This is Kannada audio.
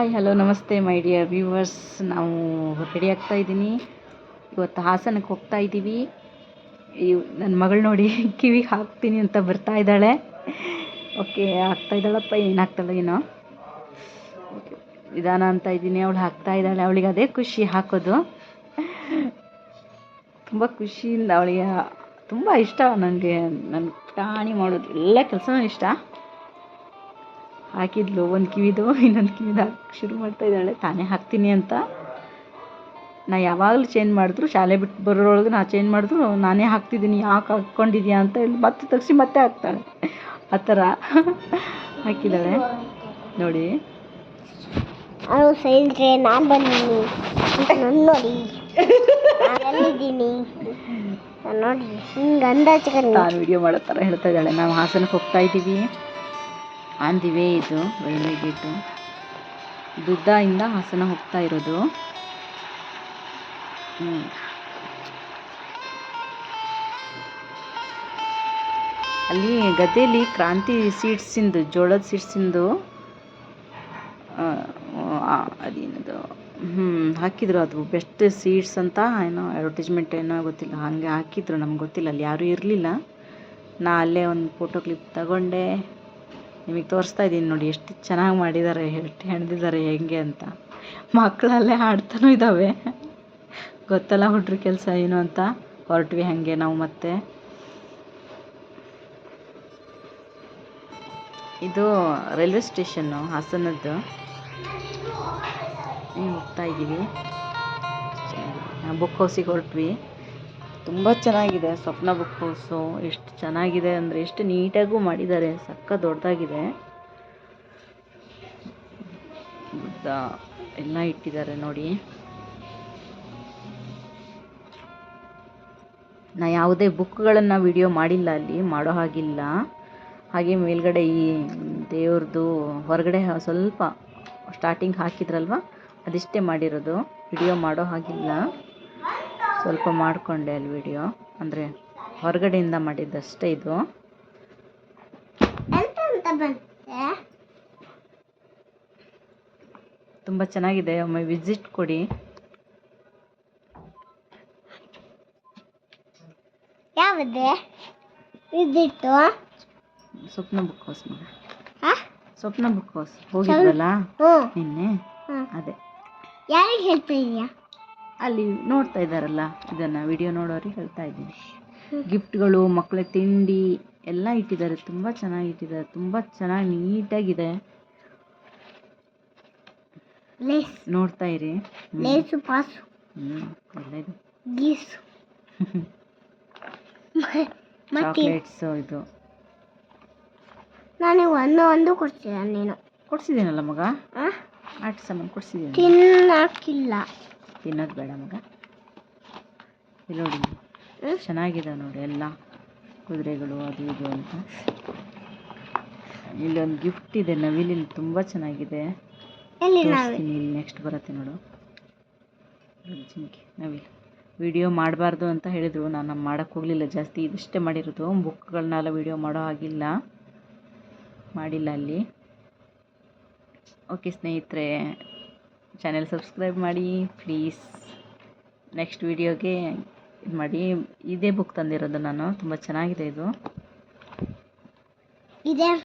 ಹಾಯ್ ಹಲೋ ನಮಸ್ತೆ ಮೈ ಡಿಯರ್ ವ್ಯೂವರ್ಸ್. ನಾವು ರೆಡಿ ಆಗ್ತಾ ಇದ್ದೀನಿ. ಇವತ್ತು ಹಾಸನಕ್ಕೆ ಹೋಗ್ತಾ ಇದ್ದೀವಿ. ನನ್ನ ಮಗಳು ನೋಡಿ ಕಿವಿಗೆ ಹಾಕ್ತೀನಿ ಅಂತ ಬರ್ತಾ ಇದ್ದಾಳೆ. ಓಕೆ, ಹಾಕ್ತಾ ಇದ್ದಾಳಪ್ಪ, ಏನು ಹಾಕ್ತಾಳೆ ಏನೋ. ಓಕೆ, ನಿಧಾನ ಅಂತ ಇದ್ದೀನಿ, ಅವಳು ಹಾಕ್ತಾ ಇದ್ದಾಳೆ. ಅವಳಿಗೆ ಅದೇ ಖುಷಿ ಹಾಕೋದು, ತುಂಬ ಖುಷಿಯಿಂದ. ಅವಳಿಗೆ ತುಂಬ ಇಷ್ಟ. ನನಗೆ ನನ್ನ ಪ್ರಾಣಿ ಮಾಡೋದು ಎಲ್ಲ ಕೆಲಸನೂ ಇಷ್ಟ. ಹಾಕಿದ್ಲು, ಒಂದು ಕಿವಿದು ಇನ್ನೊಂದು ಕಿವಿದು ಹಾಕಿ ಶುರು ಮಾಡ್ತಾ ಇದ್ದಾಳೆ, ತಾನೇ ಹಾಕ್ತೀನಿ ಅಂತ. ನಾ ಯಾವಾಗಲೂ ಚೇಂಜ್ ಮಾಡಿದ್ರು, ಶಾಲೆ ಬಿಟ್ಟು ಬರೋಳೊಳಗೆ ನಾ ಚೇಂಜ್ ಮಾಡಿದ್ರು ನಾನೇ ಹಾಕ್ತಿದ್ದೀನಿ, ಯಾಕೆ ಹಾಕ್ಕೊಂಡಿದ್ಯಾ ಅಂತ ಹೇಳಿ ಮತ್ತೆ ತೆಗ್ಸಿ ಮತ್ತೆ ಹಾಕ್ತಾಳೆ. ಆ ಥರ ಹಾಕಿದ್ದಾಳೆ ನೋಡಿ. ಅವಳು ಸೈಲ್ರೆ ನಾನು ಬಂದೀನಿ ನಾನು ನೋಡಿ ಎಲ್ಲಿದ್ದೀನಿ ನೋಡಿ ಹಿಂಗೆ ಅಂದಾಜು ನಾನು ವಿಡಿಯೋ ಮಾಡೋ ಥರ ಹೇಳ್ತಾ ಇದ್ದಾಳೆ. ನಾವು ಹಾಸನಕ್ಕೆ ಹೋಗ್ತಾ ಇದ್ದೀವಿ. ಆನ್ ದಿ ವೇ ಇದು ರೈಲ್ವೆ ಗೇಟು. ದುದ್ದಾಯಿಂದ ಹಾಸನ ಹೋಗ್ತಾ ಇರೋದು. ಅಲ್ಲಿ ಗದ್ದೆಯಲ್ಲಿ ಕ್ರಾಂತಿ ಸೀಡ್ಸಿಂದು, ಜೋಳದ ಸೀಡ್ಸಿಂದು ಅದೇನದು ಹಾಕಿದ್ರು. ಅದು ಬೆಸ್ಟ್ ಸೀಡ್ಸ್ ಅಂತ ಏನೋ ಅಡ್ವರ್ಟೈಸ್ಮೆಂಟ್ ಏನೋ ಗೊತ್ತಿಲ್ಲ, ಹಾಗೆ ಹಾಕಿದ್ರು. ನಮ್ಗೆ ಗೊತ್ತಿಲ್ಲ, ಅಲ್ಲಿ ಯಾರೂ ಇರಲಿಲ್ಲ. ನಾ ಅಲ್ಲೇ ಒಂದು ಫೋಟೋ ಕ್ಲಿಪ್ ತಗೊಂಡೆ, ನಿಮಗೆ ತೋರಿಸ್ತಾ ಇದ್ದೀನಿ ನೋಡಿ. ಎಷ್ಟು ಚೆನ್ನಾಗಿ ಮಾಡಿದ್ದಾರೆ, ಎಷ್ಟು ಹೆಣ್ದಿದ್ದಾರೆ ಹೆಂಗೆ ಅಂತ. ಮಕ್ಕಳಲ್ಲೇ ಹಾಡ್ತಾನೂ ಇದ್ದಾವೆ. ಗೊತ್ತಲ್ಲ ಹುಡ್ರ ಕೆಲಸ ಏನು ಅಂತ. ಹೊರಟ್ವಿ ಹಾಗೆ ನಾವು. ಮತ್ತೆ ಇದು ರೈಲ್ವೆ ಸ್ಟೇಷನ್ನು ಹಾಸನದ್ದು. ಹೋಗ್ತಾ ಇದ್ದೀವಿ. ಬುಕ್ ಹೌಸಿಗೆ ಹೊರಟ್ವಿ. ತುಂಬ ಚೆನ್ನಾಗಿದೆ ಸ್ವಪ್ನ ಬುಕ್ ಹೌಸು. ಎಷ್ಟು ಚೆನ್ನಾಗಿದೆ ಅಂದರೆ ಎಷ್ಟು ನೀಟಾಗೂ ಮಾಡಿದ್ದಾರೆ, ಸಕ್ಕ ದೊಡ್ಡದಾಗಿದೆ. ಬುದ್ಧ ಎಲ್ಲ ಇಟ್ಟಿದ್ದಾರೆ ನೋಡಿ. ನಾ ಯಾವುದೇ ಬುಕ್ಗಳನ್ನು ವಿಡಿಯೋ ಮಾಡಿಲ್ಲ, ಅಲ್ಲಿ ಮಾಡೋ ಹಾಗಿಲ್ಲ. ಹಾಗೆ ಮೇಲ್ಗಡೆ ಈ ದೇವ್ರದ್ದು ಹೊರಗಡೆ ಸ್ವಲ್ಪ ಸ್ಟಾರ್ಟಿಂಗ್ ಹಾಕಿದ್ರಲ್ವ, ಅದಿಷ್ಟೇ ಮಾಡಿರೋದು, ವಿಡಿಯೋ ಮಾಡೋ ಹಾಗಿಲ್ಲ. ಸ್ವಲ್ಪ ಮಾಡಿಕೊಂಡೆ ಅಲ್ಲಿ ವಿಡಿಯೋ, ಅಂದರೆ ಹೊರಗಡೆಯಿಂದ ಮಾಡಿದ್ದಷ್ಟೇ ಇದು. ತುಂಬ ಚೆನ್ನಾಗಿದೆ, ಒಮ್ಮೆ ವಿಸಿಟ್ ಕೊಡಿ. ಯಾವುದೇ ವಿಸಿಟ್ಟು? ಸ್ವಪ್ನ ಬುಕ್ ಹೌಸ್ ಮಗ. ಸ್ವಪ್ನ ಬುಕ್ ಹೌಸ್ ಹೋಗಿದ್ವಲ್ಲ ನಿನ್ನೆ, ಅದೇ. ಯಾರಿಗೆ ಹೇಳ್ತಾ ಇದೀಯಾ? ಅಲ್ಲಿ ನೋಡ್ತಾ ಇದ್ದಾರಲ್ಲ ಇದನ್ನು, ವಿಡಿಯೋ ನೋಡೋರಿಗೆ ಹೇಳ್ತಾ ಇದ್ದೀನಿ. ಗಿಫ್ಟ್ಗಳು, ಮಕ್ಕಳ ತಿಂಡಿ ಎಲ್ಲ ಇಟ್ಟಿದ್ದಾರೆ. ತುಂಬ ಚೆನ್ನಾಗಿ ಇಟ್ಟಿದ್ದಾರೆ, ತುಂಬ ಚೆನ್ನಾಗಿ ನೀಟಾಗಿದೆ. ನೋಡ್ತಾ ಇರಿ. ಲೇಸು ಪಾಸು ಎಲ್ಲ ಇದು ಗೀಸು ಚಾಕ್ಲೇಟ್ಸು. ಇದು ನಾನು ಒಂದು ಕೊಡ್ತೀಯ? ನೀನು ಕೊಡ್ಸಿದ್ದೀನಲ್ಲ ಮಗ, ಆಟ ಸಾಮಾನು ಕೊಡ್ಸಿದ್ದೀನಿ. ತಿನ್ನಕ್ಕಿಲ್ಲ, ತಿನ್ನೋದು ಬೇಡ ಮಗ. ಇಲ್ಲಿ ನೋಡಿ, ಚೆನ್ನಾಗಿದೆ ನೋಡಿ ಎಲ್ಲ ಕುದುರೆಗಳು ಅದು ಇದು ಅಂತ. ಇಲ್ಲೊಂದು ಗಿಫ್ಟ್ ಇದೆ, ನವಿಲಿನ, ತುಂಬ ಚೆನ್ನಾಗಿದೆ. ಇಲ್ಲಿ ನೆಕ್ಸ್ಟ್ ಬರುತ್ತೆ ನೋಡು, ಜಿಂಕೆ ನವಿಲು. ವಿಡಿಯೋ ಮಾಡಬಾರ್ದು ಅಂತ ಹೇಳಿದರು, ನಾನು ಮಾಡೋಕ್ಕೆ ಹೋಗಲಿಲ್ಲ ಜಾಸ್ತಿ. ಇದಿಷ್ಟೇ ಮಾಡಿರೋದು, ಬುಕ್ಗಳನ್ನೆಲ್ಲ ವಿಡಿಯೋ ಮಾಡೋ ಹಾಗಿಲ್ಲ, ಮಾಡಿಲ್ಲ ಅಲ್ಲಿ. ಓಕೆ ಸ್ನೇಹಿತರೆ, ಚಾನೆಲ್ ಸಬ್ಸ್ಕ್ರೈಬ್ ಮಾಡಿ ಪ್ಲೀಸ್. ನೆಕ್ಸ್ಟ್ ವಿಡಿಯೋಗೆ ಇದು ಮಾಡಿ. ಇದೇ ಬುಕ್ ತಂದಿರೋದು ನಾನು, ತುಂಬ ಚೆನ್ನಾಗಿದೆ ಇದು.